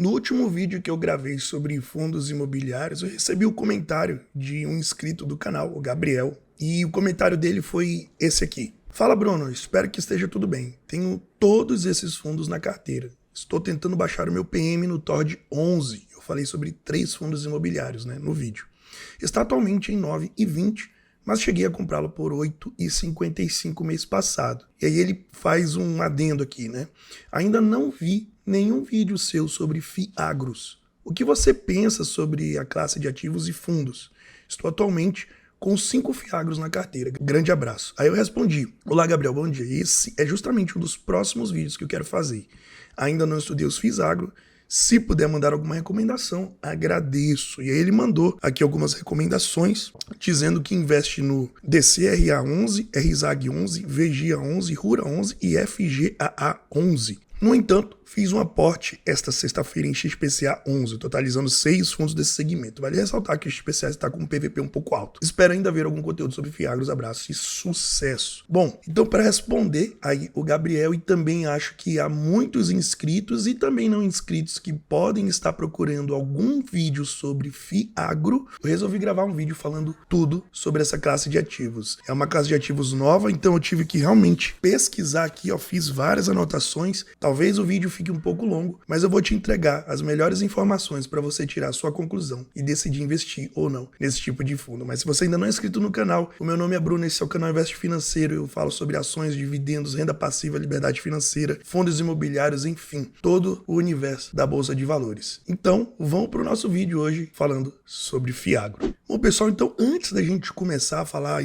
No último vídeo que eu gravei sobre fundos imobiliários, eu recebi o comentário de um inscrito do canal, o Gabriel, e o comentário dele foi esse aqui. Fala, Bruno, espero que esteja tudo bem. Tenho todos esses fundos na carteira. Estou tentando baixar o meu PM no TORD 11. Eu falei sobre 3 fundos imobiliários, no vídeo. Está atualmente em 9,20, mas cheguei a comprá-lo por 8,55 mês passado. E aí ele faz um adendo aqui, Ainda não vi nenhum vídeo seu sobre FIAGROS. O que você pensa sobre a classe de ativos e fundos? Estou atualmente com 5 FIAGROS na carteira. Grande abraço. Aí eu respondi: olá, Gabriel, bom dia. Esse é justamente um dos próximos vídeos que eu quero fazer. Ainda não estudei os FIAGRO. Se puder mandar alguma recomendação, agradeço. E aí ele mandou aqui algumas recomendações, dizendo que investe no DCRA11, RZAG11, VGA11, RURA11 e FGAA11. No entanto, fiz um aporte esta sexta-feira em XPCA 11, totalizando 6 fundos desse segmento. Vale ressaltar que o XPCA está com um PVP um pouco alto. Espero ainda ver algum conteúdo sobre FIAGROS. Abraço e sucesso. Bom, então para responder aí o Gabriel, e também acho que há muitos inscritos e também não inscritos que podem estar procurando algum vídeo sobre FIAGRO, eu resolvi gravar um vídeo falando tudo sobre essa classe de ativos. É uma classe de ativos nova, então eu tive que realmente pesquisar aqui, fiz várias anotações. Talvez o vídeo fique um pouco longo, mas eu vou te entregar as melhores informações para você tirar a sua conclusão e decidir investir ou não nesse tipo de fundo. Mas se você ainda não é inscrito no canal, o meu nome é Bruno, esse é o canal Investe Financeiro. Eu falo sobre ações, dividendos, renda passiva, liberdade financeira, fundos imobiliários, enfim, todo o universo da Bolsa de Valores. Então, vamos para o nosso vídeo hoje falando sobre FIAGRO. Bom, pessoal, então antes da gente começar a falar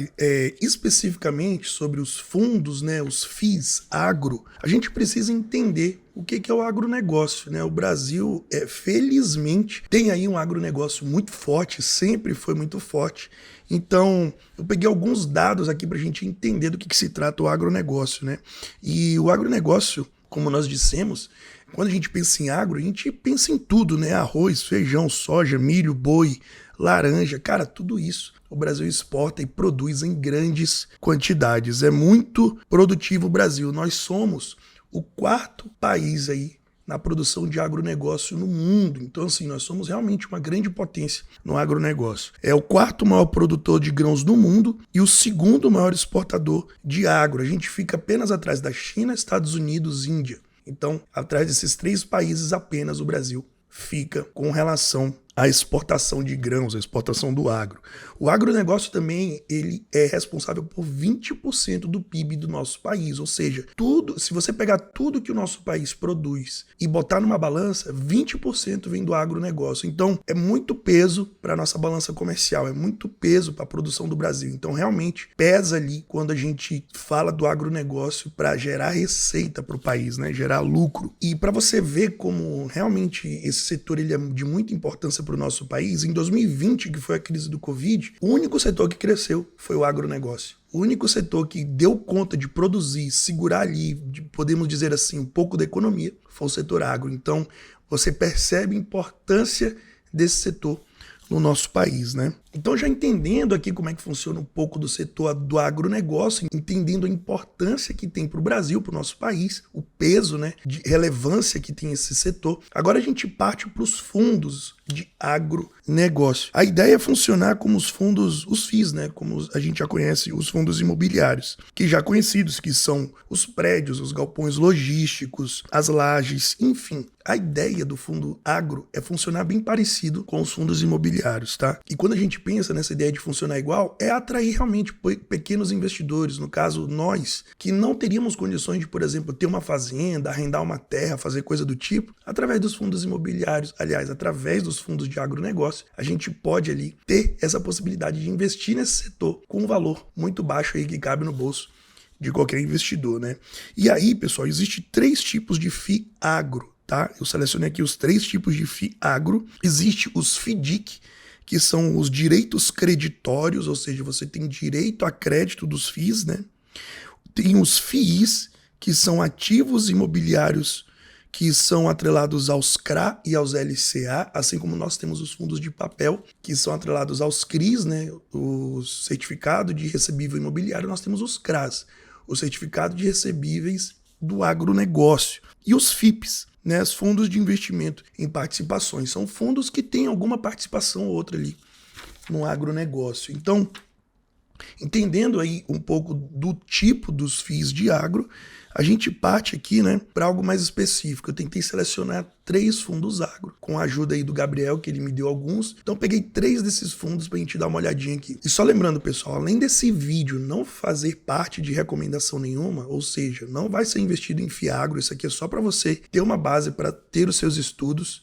especificamente sobre os fundos, os FIIs agro, a gente precisa entender o que é o agronegócio, O Brasil, felizmente, tem aí um agronegócio muito forte, sempre foi muito forte. Então, eu peguei alguns dados aqui para a gente entender do que se trata o agronegócio, E o agronegócio, como nós dissemos, quando a gente pensa em agro, a gente pensa em tudo, Arroz, feijão, soja, milho, boi, laranja, cara, tudo isso o Brasil exporta e produz em grandes quantidades. É muito produtivo o Brasil. Nós somos o 4º país aí na produção de agronegócio no mundo. Então, assim, nós somos realmente uma grande potência no agronegócio. É o 4º maior produtor de grãos do mundo e o 2º maior exportador de agro. A gente fica apenas atrás da China, Estados Unidos, Índia. Então, atrás desses 3 países apenas o Brasil fica com relação à exportação de grãos, a exportação do agro. O agronegócio também, ele é responsável por 20% do PIB do nosso país, ou seja, tudo, se você pegar tudo que o nosso país produz e botar numa balança, 20% vem do agronegócio. Então, é muito peso para a nossa balança comercial, é muito peso para a produção do Brasil. Então, realmente, pesa ali quando a gente fala do agronegócio para gerar receita para o país, gerar lucro. E para você ver como realmente esse setor ele é de muita importância para o nosso país, em 2020, que foi a crise do Covid, o único setor que cresceu foi o agronegócio. O único setor que deu conta de produzir, segurar ali, podemos dizer assim, um pouco da economia, foi o setor agro. Então, você percebe a importância desse setor no nosso país, Então, já entendendo aqui como é que funciona um pouco do setor do agronegócio, entendendo a importância que tem para o Brasil, para o nosso país, o peso, de relevância que tem esse setor, agora a gente parte para os fundos de agronegócio. A ideia é funcionar como os fundos, os FIIs, como a gente já conhece, os fundos imobiliários, que já conhecidos, que são os prédios, os galpões logísticos, as lajes, enfim. A ideia do fundo agro é funcionar bem parecido com os fundos imobiliários, tá? E quando a gente pensa nessa ideia de funcionar igual, é atrair realmente pequenos investidores, no caso nós, que não teríamos condições de, por exemplo, ter uma fazenda, arrendar uma terra, fazer coisa do tipo, através dos fundos imobiliários, aliás, através dos fundos de agronegócio, a gente pode ali ter essa possibilidade de investir nesse setor com um valor muito baixo aí que cabe no bolso de qualquer investidor, E aí, pessoal, existe 3 tipos de FII agro, tá? Eu selecionei aqui os 3 tipos de FII agro. Existe os FIDIC, que são os direitos creditórios, ou seja, você tem direito a crédito dos FIIs, Tem os FIIs, que são ativos imobiliários que são atrelados aos CRA e aos LCA, assim como nós temos os fundos de papel, que são atrelados aos CRIs, o Certificado de Recebível Imobiliário, nós temos os CRAs, o Certificado de Recebíveis do agronegócio. E os FIPs, né, os fundos de investimento em participações, são fundos que têm alguma participação ou outra ali no agronegócio. Então, entendendo aí um pouco do tipo dos FIIs de agro, a gente parte aqui, né, para algo mais específico. Eu tentei selecionar 3 fundos agro, com a ajuda aí do Gabriel, que ele me deu alguns. Então eu peguei 3 desses fundos para a gente dar uma olhadinha aqui. E só lembrando, pessoal, além desse vídeo não fazer parte de recomendação nenhuma, ou seja, não vai ser investido em FII agro, isso aqui é só para você ter uma base para ter os seus estudos.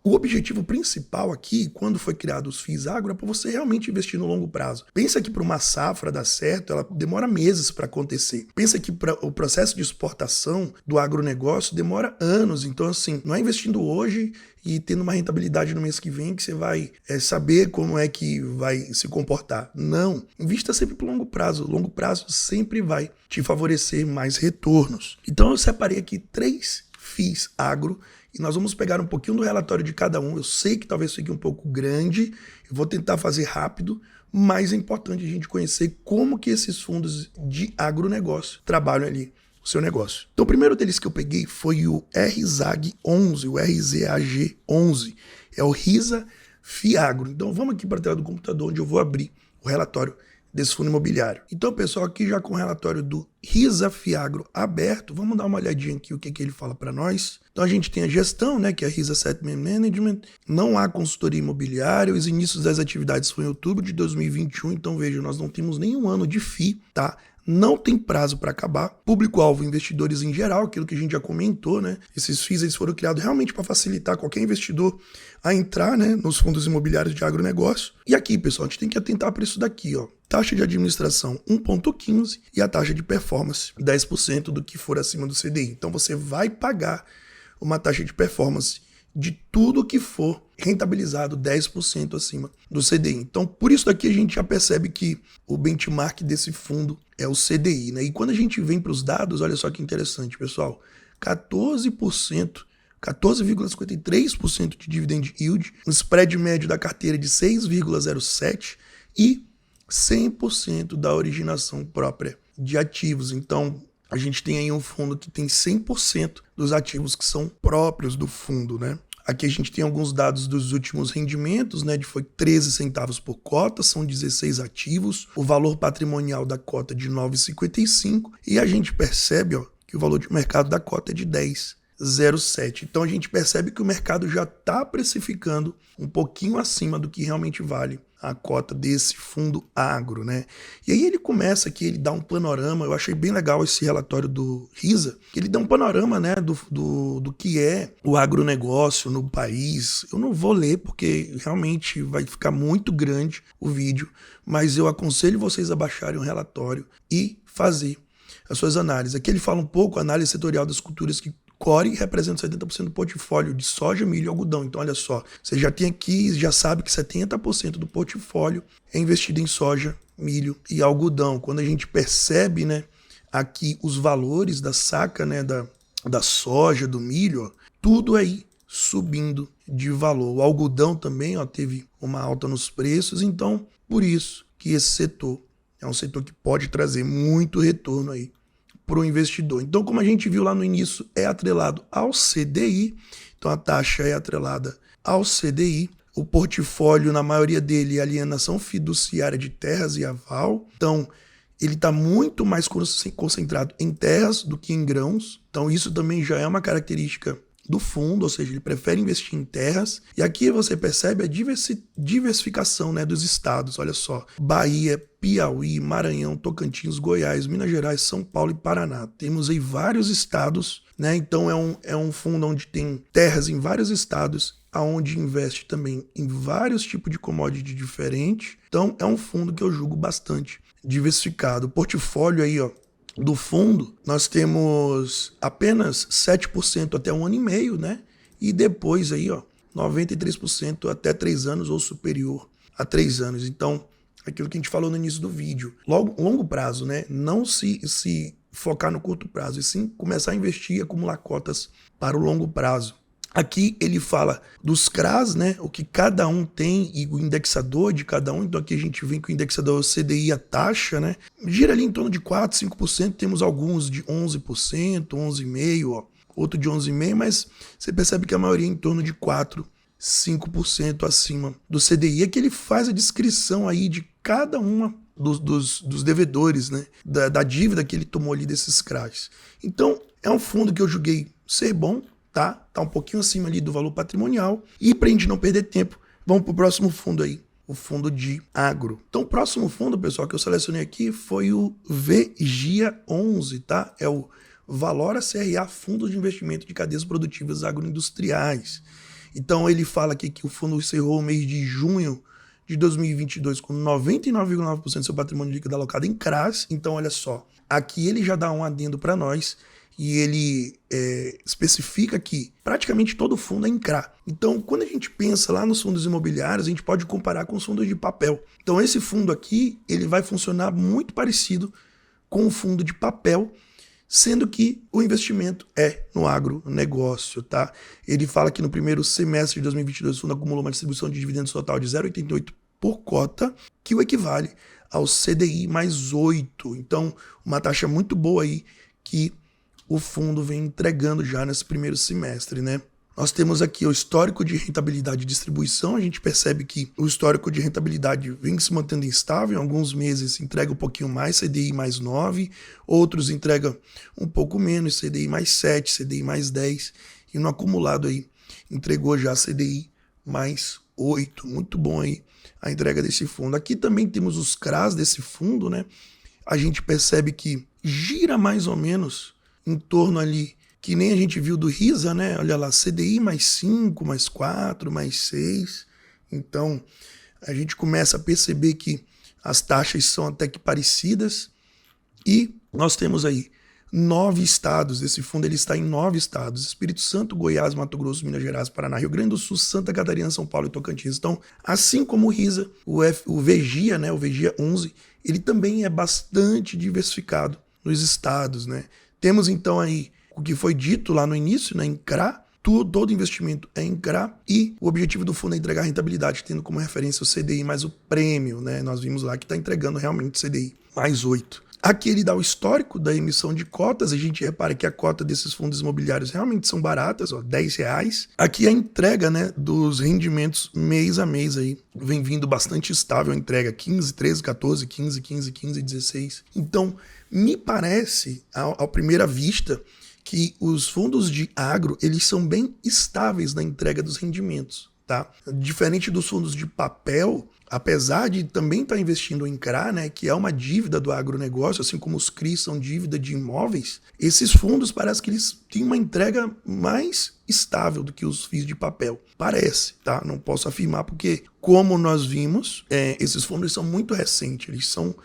O objetivo principal aqui, quando foi criado os FIIs agro, é para você realmente investir no longo prazo. Pensa que para uma safra dar certo, ela demora meses para acontecer. Pensa que para o processo de exportação do agronegócio demora anos. Então, assim, não é investindo hoje e tendo uma rentabilidade no mês que vem que você vai saber como é que vai se comportar. Não. Invista sempre para o longo prazo. O longo prazo sempre vai te favorecer mais retornos. Então, eu separei aqui 3 FIIs agro. E nós vamos pegar um pouquinho do relatório de cada um. Eu sei que talvez fique um pouco grande, eu vou tentar fazer rápido, mas é importante a gente conhecer como que esses fundos de agronegócio trabalham ali o seu negócio. Então o primeiro deles que eu peguei foi o RZAG11, o RZAG11, é o RISA Fiagro. Então vamos aqui para a tela do computador onde eu vou abrir o relatório desse fundo imobiliário. Então, pessoal, aqui já com o relatório do RISA Fiagro aberto, vamos dar uma olhadinha aqui o que ele fala para nós. Então, a gente tem a gestão, né, que é a RISA Asset Management, não há consultoria imobiliária, os inícios das atividades foi em outubro de 2021, então veja, nós não temos nenhum ano de FII, tá? Não tem prazo para acabar. Público-alvo, investidores em geral, aquilo que a gente já comentou, né? Esses FIIs eles foram criados realmente para facilitar qualquer investidor a entrar, né, nos fundos imobiliários de agronegócio. E aqui, pessoal, a gente tem que atentar para isso daqui, ó. Taxa de administração 1,15 e a taxa de performance 10% do que for acima do CDI. Então você vai pagar uma taxa de performance de tudo que for rentabilizado 10% acima do CDI. Então, por isso daqui a gente já percebe que o benchmark desse fundo é o CDI, né? E quando a gente vem para os dados, olha só que interessante, pessoal, 14,53% de dividend yield, um spread médio da carteira de 6,07 e 100% da originação própria de ativos. Então, a gente tem aí um fundo que tem 100% dos ativos que são próprios do fundo, né? Aqui a gente tem alguns dados dos últimos rendimentos, né? Foi 13 centavos por cota, são 16 ativos, o valor patrimonial da cota é de 9,55 e a gente percebe, ó, que o valor de mercado da cota é de 10,07. Então a gente percebe que o mercado já está precificando um pouquinho acima do que realmente vale a cota desse fundo agro, né? E aí ele começa aqui, ele dá um panorama, eu achei bem legal esse relatório do RISA, que ele dá um panorama, né, do que é o agronegócio no país. Eu não vou ler porque realmente vai ficar muito grande o vídeo, mas eu aconselho vocês a baixarem o relatório e fazer as suas análises. Aqui ele fala um pouco a análise setorial das culturas que Core representa 70% do portfólio de soja, milho e algodão. Então, olha só, você já tem aqui, já sabe que 70% do portfólio é investido em soja, milho e algodão. Quando a gente percebe, né, aqui os valores da saca, né, da soja, do milho, ó, tudo aí subindo de valor. O algodão também, ó, teve uma alta nos preços, então por isso que esse setor é um setor que pode trazer muito retorno aí para o investidor. Então, como a gente viu lá no início, é atrelado ao CDI, então a taxa é atrelada ao CDI, o portfólio, na maioria dele, é alienação fiduciária de terras e aval, então ele está muito mais concentrado em terras do que em grãos, então isso também já é uma característica do fundo, ou seja, ele prefere investir em terras. E aqui você percebe a diversificação, né, dos estados. Olha só, Bahia, Piauí, Maranhão, Tocantins, Goiás, Minas Gerais, São Paulo e Paraná. Temos aí vários estados, né? Então é um fundo onde tem terras em vários estados, aonde investe também em vários tipos de commodity diferentes. Então é um fundo que eu julgo bastante diversificado. O portfólio aí, ó, do fundo, nós temos apenas 7% até 1 ano e meio, né? E depois aí, ó, 93% até 3 anos ou superior a 3 anos. Então, aquilo que a gente falou no início do vídeo, longo prazo, né? Não se focar no curto prazo, e sim começar a investir e acumular cotas para o longo prazo. Aqui ele fala dos CRAs, né, o que cada um tem e o indexador de cada um. Então aqui a gente vê que o indexador é o CDI, a taxa, né, gira ali em torno de 4, 5%. Temos alguns de 11%, 11,5%, ó, outro de 11,5%, mas você percebe que a maioria é em torno de 4, 5% acima do CDI. É que ele faz a descrição aí de cada uma dos devedores, né, da dívida que ele tomou ali desses CRAs. Então é um fundo que eu julguei ser bom, tá um pouquinho acima ali do valor patrimonial. E pra gente não perder tempo, vamos pro próximo fundo aí, o fundo de agro. Então o próximo fundo, pessoal, que eu selecionei aqui foi o VGIA11, tá? É o Valora CRA Fundo de Investimento de Cadeias Produtivas Agroindustriais. Então ele fala aqui que o fundo encerrou o mês de junho de 2022 com 99,9% do seu patrimônio líquido alocado em CRAs. Então olha só, aqui ele já dá um adendo para nós, e ele especifica que praticamente todo fundo é em CRA. Então, quando a gente pensa lá nos fundos imobiliários, a gente pode comparar com os fundos de papel. Então, esse fundo aqui, ele vai funcionar muito parecido com o fundo de papel, sendo que o investimento é no agronegócio, tá? Ele fala que no primeiro semestre de 2022 o fundo acumulou uma distribuição de dividendos total de 0,88 por cota, que o equivale ao CDI mais 8. Então, uma taxa muito boa aí que o fundo vem entregando já nesse primeiro semestre, né? Nós temos aqui o histórico de rentabilidade e distribuição. A gente percebe que o histórico de rentabilidade vem se mantendo instável. Em alguns meses entrega um pouquinho mais, CDI mais 9. Outros entrega um pouco menos, CDI mais 7, CDI mais 10. E no acumulado aí, entregou já CDI mais 8. Muito bom aí a entrega desse fundo. Aqui também temos os CRAs desse fundo, né? A gente percebe que gira mais ou menos em torno ali, que nem a gente viu do RISA, né? Olha lá, CDI mais 5, mais 4, mais 6. Então, a gente começa a perceber que as taxas são até que parecidas. E nós temos aí 9 estados. Esse fundo ele está em 9 estados: Espírito Santo, Goiás, Mato Grosso, Minas Gerais, Paraná, Rio Grande do Sul, Santa Catarina, São Paulo e Tocantins. Então, assim como o RISA, o VGIA, né? O VGIA 11, ele também é bastante diversificado nos estados, né? Temos então aí o que foi dito lá no início, né, em CRA, todo investimento é em CRA, e o objetivo do fundo é entregar rentabilidade, tendo como referência o CDI mais o prêmio, né? Nós vimos lá que está entregando realmente CDI mais 8. Aqui ele dá o histórico da emissão de cotas. A gente repara que a cota desses fundos imobiliários realmente são baratas, ó, R$10. Aqui a entrega, né, dos rendimentos mês a mês aí vem vindo bastante estável, a entrega 15, 13, 14, 15, 15, 15, 16. Então, me parece, à primeira vista, que os fundos de agro, eles são bem estáveis na entrega dos rendimentos, tá? Diferente dos fundos de papel, apesar de também estar investindo em CRA, né, que é uma dívida do agronegócio, assim como os CRIs são dívida de imóveis, esses fundos parece que eles têm uma entrega mais estável do que os FIIs de papel. Parece, tá? Não posso afirmar porque, como nós vimos, esses fundos são muito recentes, eles são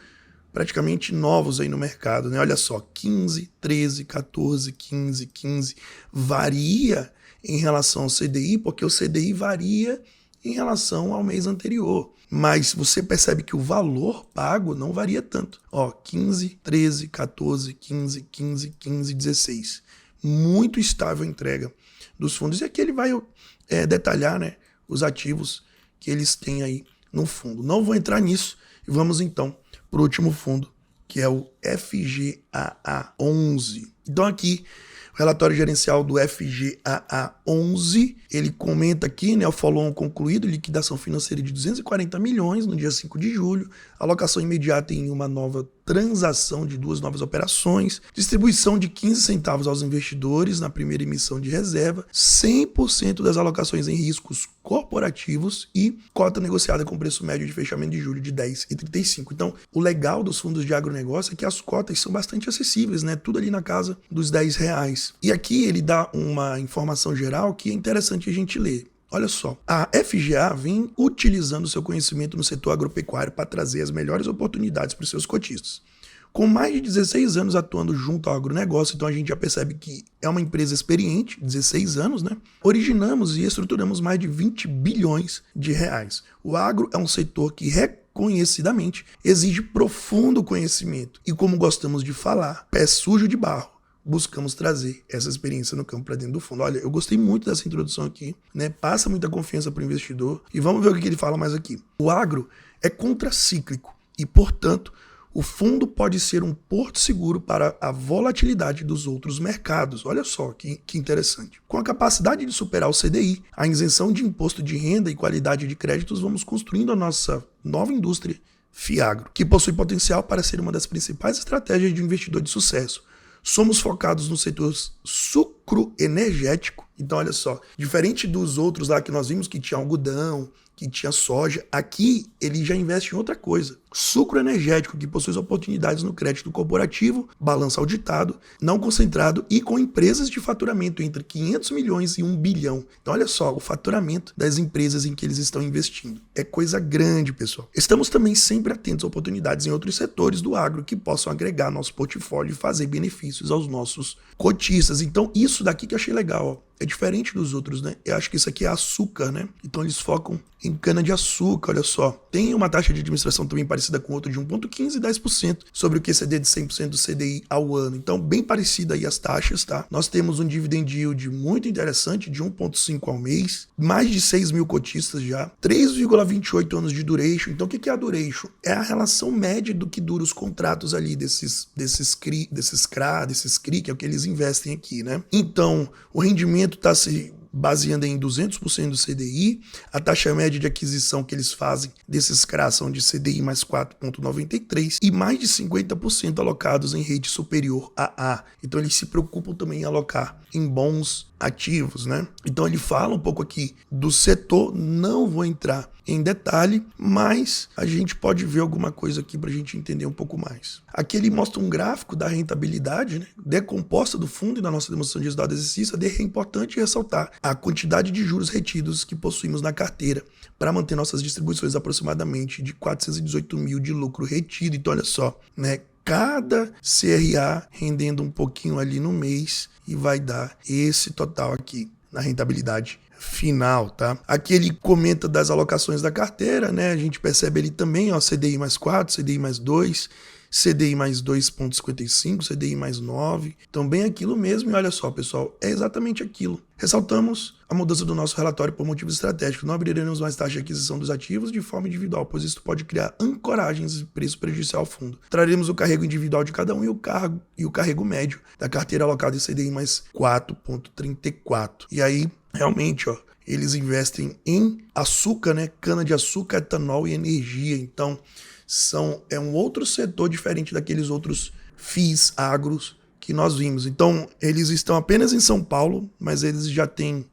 praticamente novos aí no mercado, né? Olha só, 15, 13, 14, 15, 15, varia em relação ao CDI, porque o CDI varia em relação ao mês anterior. Mas você percebe que o valor pago não varia tanto. Ó, 15, 13, 14, 15, 15, 15, 16. Muito estável a entrega dos fundos. E aqui ele vai detalhar, né, os ativos que eles têm aí no fundo. Não vou entrar nisso e vamos então para o último fundo, que é o FGAA11. Então aqui, o relatório gerencial do FGAA11, ele comenta aqui, né, o follow-on concluído, liquidação financeira de 240 milhões no dia 5 de julho, alocação imediata em uma nova transação de 2 novas operações, distribuição de 15 centavos aos investidores na primeira emissão de reserva, 100% das alocações em riscos corporativos e cota negociada com preço médio de fechamento de julho de 10,35. Então, o legal dos fundos de agronegócio é que as cotas são bastante acessíveis, né? Tudo ali na casa dos R$10. E aqui ele dá uma informação geral que é interessante a gente ler. Olha só, a FGA vem utilizando seu conhecimento no setor agropecuário para trazer as melhores oportunidades para os seus cotistas. Com mais de 16 anos atuando junto ao agronegócio, então a gente já percebe que é uma empresa experiente, 16 anos, né? Originamos e estruturamos mais de 20 bilhões de reais. O agro é um setor que reconhecidamente exige profundo conhecimento. E como gostamos de falar, pé sujo de barro, buscamos trazer essa experiência no campo para dentro do fundo. Olha, eu gostei muito dessa introdução aqui, né? Passa muita confiança para o investidor. E vamos ver o que ele fala mais aqui. O agro é contracíclico e, portanto, o fundo pode ser um porto seguro para a volatilidade dos outros mercados. Olha só que interessante. Com a capacidade de superar o CDI, a isenção de imposto de renda e qualidade de créditos, vamos construindo a nossa nova indústria Fiagro, que possui potencial para ser uma das principais estratégias de um investidor de sucesso. Somos focados no setor sucroenergético. Então, olha só, diferente dos outros lá que nós vimos que tinha algodão, que tinha soja, aqui ele já investe em outra coisa. Sucro energético, que possui oportunidades no crédito corporativo, balanço auditado, não concentrado e com empresas de faturamento entre 500 milhões e 1 bilhão. Então olha só, o faturamento das empresas em que eles estão investindo. É coisa grande, pessoal. Estamos também sempre atentos a oportunidades em outros setores do agro que possam agregar nosso portfólio e fazer benefícios aos nossos cotistas. Então isso daqui que eu achei legal, ó. É diferente dos outros, né? Eu acho que isso aqui é açúcar, né? Então eles focam em cana-de-açúcar, olha só. Tem uma taxa de administração também parecida com outra de 1,15% e 10% sobre o QCD de 100% do CDI ao ano. Então, bem parecida aí as taxas, tá? Nós temos um dividend yield muito interessante de 1,5% ao mês, mais de 6 mil cotistas já, 3,28 anos de duration. Então, o que é a duration? É a relação média do que dura os contratos ali desses CRI, que é o que eles investem aqui, né? Então, o rendimento está se baseando em 200% do CDI, a taxa média de aquisição que eles fazem desses CRAs são de CDI mais 4,93 e mais de 50% alocados em rede superior a A. Então eles se preocupam também em alocar em bons ativos, né? Então ele fala um pouco aqui do setor, não vou entrar em detalhe, mas a gente pode ver alguma coisa aqui para a gente entender um pouco mais. Aqui ele mostra um gráfico da rentabilidade, né, decomposta do fundo e da nossa demonstração de resultado de exercício. É importante ressaltar a quantidade de juros retidos que possuímos na carteira para manter nossas distribuições aproximadamente de 418 mil de lucro retido. Então olha só, né? Cada CRA rendendo um pouquinho ali no mês e vai dar esse total aqui na rentabilidade final, tá? Aqui ele comenta das alocações da carteira, né? A gente percebe ele também, ó, CDI mais 4, CDI mais 2, CDI mais 2,55, CDI mais 9, então bem aquilo mesmo. E olha só, pessoal, é exatamente aquilo. Ressaltamos a mudança do nosso relatório por motivos estratégicos. Não abriremos mais taxa de aquisição dos ativos de forma individual, pois isso pode criar ancoragens e preço prejudicial ao fundo. Traremos o carrego individual de cada um e o carrego médio da carteira alocada em CDI mais 4,34. E aí, realmente, ó, eles investem em açúcar, né? Cana-de-açúcar, etanol e energia. Então, é um outro setor diferente daqueles outros FIIs agros que nós vimos. Então, eles estão apenas em São Paulo, mas eles já têm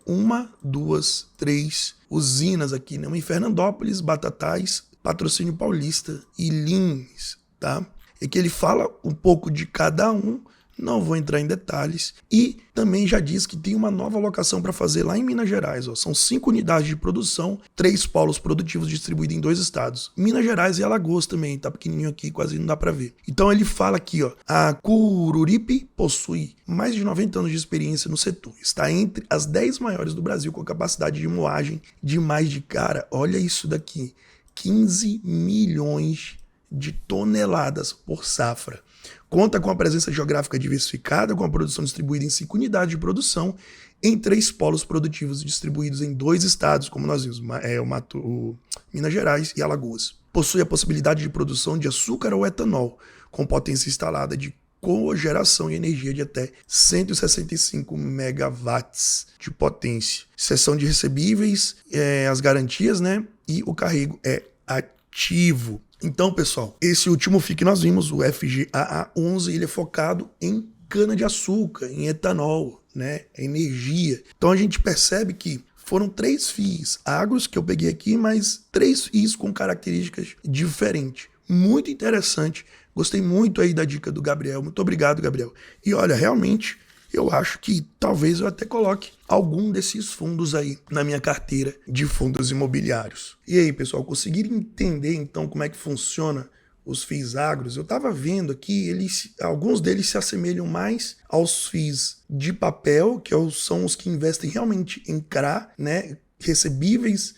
1, 2, 3 usinas aqui, né? Uma em Fernandópolis, Batatais, Patrocínio Paulista e Lins, tá? E que ele fala um pouco de cada um, não vou entrar em detalhes, e também já diz que tem uma nova alocação para fazer lá em Minas Gerais. Ó. São 5 unidades de produção, 3 polos produtivos distribuídos em 2 estados. Minas Gerais e Alagoas também, tá pequenininho aqui, quase não dá para ver. Então ele fala aqui, ó, a Cururipe possui mais de 90 anos de experiência no setor. Está entre as 10 maiores do Brasil, com capacidade de moagem de mais de, cara, olha isso daqui, 15 milhões de toneladas por safra. Conta com a presença geográfica diversificada, com a produção distribuída em 5 unidades de produção, em 3 polos produtivos distribuídos em 2 estados, como nós vimos, Minas Gerais e Alagoas. Possui a possibilidade de produção de açúcar ou etanol, com potência instalada de cogeração e energia de até 165 megawatts de potência. Seção de recebíveis, as garantias, né? E o carrego é ativo. Então, pessoal, esse último FII que nós vimos, o FGAA11, ele é focado em cana-de-açúcar, em etanol, né, energia. Então a gente percebe que foram 3 FIIs agros que eu peguei aqui, mas 3 FIIs com características diferentes. Muito interessante. Gostei muito aí da dica do Gabriel. Muito obrigado, Gabriel. E olha, realmente, eu acho que talvez eu até coloque algum desses fundos aí na minha carteira de fundos imobiliários. E aí, pessoal, conseguiram entender então como é que funciona os FIIs agros? Eu estava vendo aqui, alguns deles se assemelham mais aos FIIs de papel, que são os que investem realmente em CRA, né? recebíveis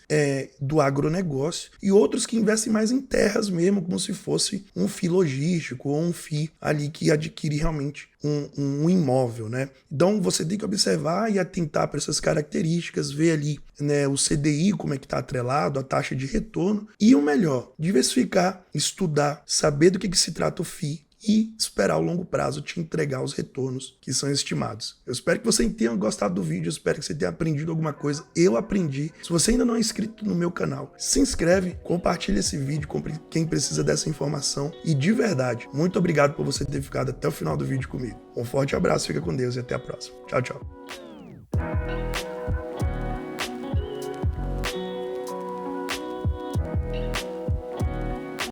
do agronegócio, e outros que investem mais em terras mesmo, como se fosse um FII logístico ou um FII ali que adquire realmente um imóvel, né? Então você tem que observar e atentar para essas características, ver ali, né, o CDI, como é que está atrelado, a taxa de retorno, e o melhor, diversificar, estudar, saber do que se trata o FII, e esperar ao longo prazo te entregar os retornos que são estimados. Eu espero que você tenha gostado do vídeo, eu espero que você tenha aprendido alguma coisa. Eu aprendi. Se você ainda não é inscrito no meu canal, se inscreve, compartilha esse vídeo com quem precisa dessa informação. E de verdade, muito obrigado por você ter ficado até o final do vídeo comigo. Um forte abraço, fica com Deus e até a próxima. Tchau, tchau.